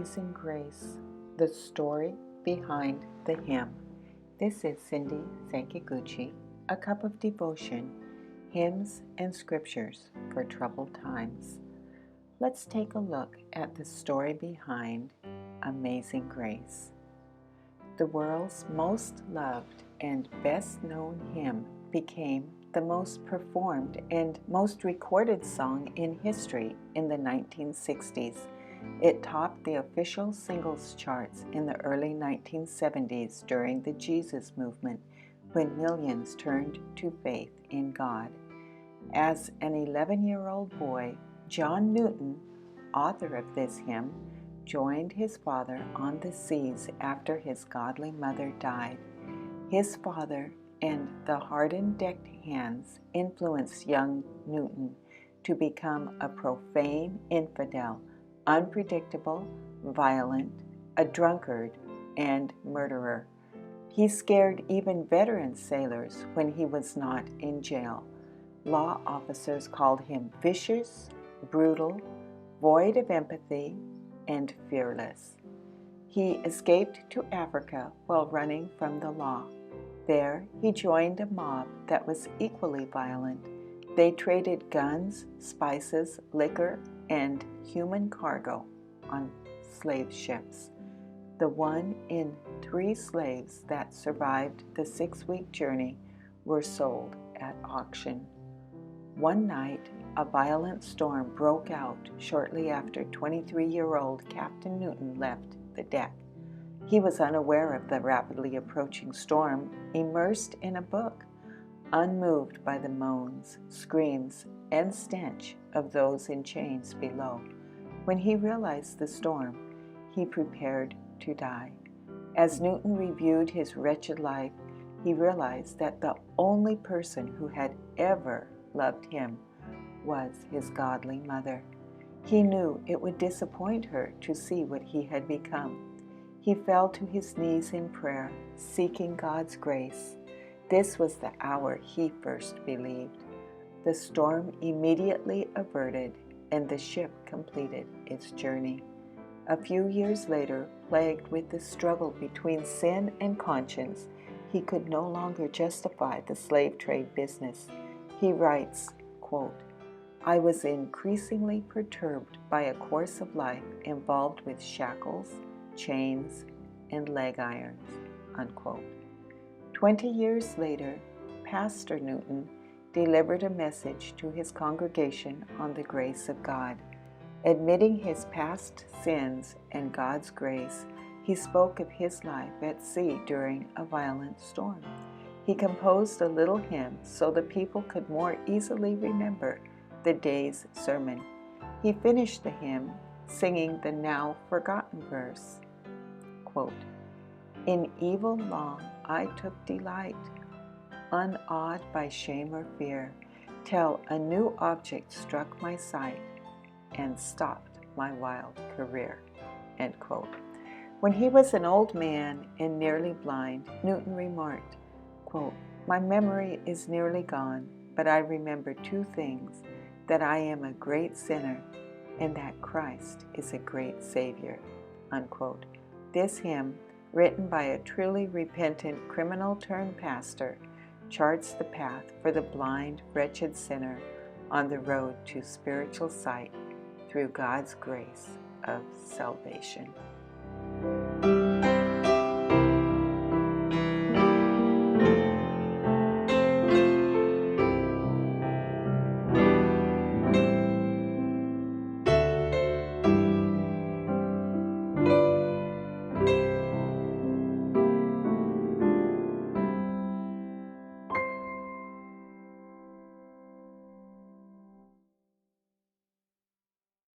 Amazing Grace, the story behind the hymn. This is Cindy Sankiguchi, a cup of devotion, hymns and scriptures for troubled times. Let's take a look at the story behind Amazing Grace. The world's most loved and best known hymn became the most performed and most recorded song in history in the 1960s. It topped the official singles charts in the early 1970s during the Jesus movement, when millions turned to faith in God. As an 11-year-old boy, John Newton, author of this hymn, joined his father on the seas after his godly mother died. His father and the hardened deckhands influenced young Newton to become a profane infidel, unpredictable, violent, a drunkard, and murderer. He scared even veteran sailors when he was not in jail. Law officers called him vicious, brutal, void of empathy, and fearless. He escaped to Africa while running from the law. There, he joined a mob that was equally violent. They traded guns, spices, liquor, and human cargo on slave ships. The 1 in 3 slaves that survived the 6-week journey were sold at auction. One night, a violent storm broke out shortly after 23-year-old Captain Newton left the deck. He was unaware of the rapidly approaching storm, immersed in a book, unmoved by the moans, screams, and stench of those in chains below. When he realized the storm, he prepared to die. As Newton reviewed his wretched life, he realized that the only person who had ever loved him was his godly mother. He knew it would disappoint her to see what he had become. He fell to his knees in prayer, seeking God's grace. This was the hour he first believed. The storm immediately averted, and the ship completed its journey. A few years later, plagued with the struggle between sin and conscience, he could no longer justify the slave trade business. He writes, quote, "I was increasingly perturbed by a course of life involved with shackles, chains, and leg irons," unquote. 20 years later, Pastor Newton delivered a message to his congregation on the grace of God. Admitting his past sins and God's grace, he spoke of his life at sea during a violent storm. He composed a little hymn so the people could more easily remember the day's sermon. He finished the hymn singing the now forgotten verse, quote, "In evil long I took delight, unawed by shame or fear, till a new object struck my sight and stopped my wild career," end quote. When he was an old man and nearly blind, Newton remarked, quote, "My memory is nearly gone, but I remember 2 things, that I am a great sinner and that Christ is a great Savior," unquote. This hymn, written by a truly repentant criminal-turned-pastor, charts the path for the blind, wretched sinner on the road to spiritual sight through God's grace of salvation.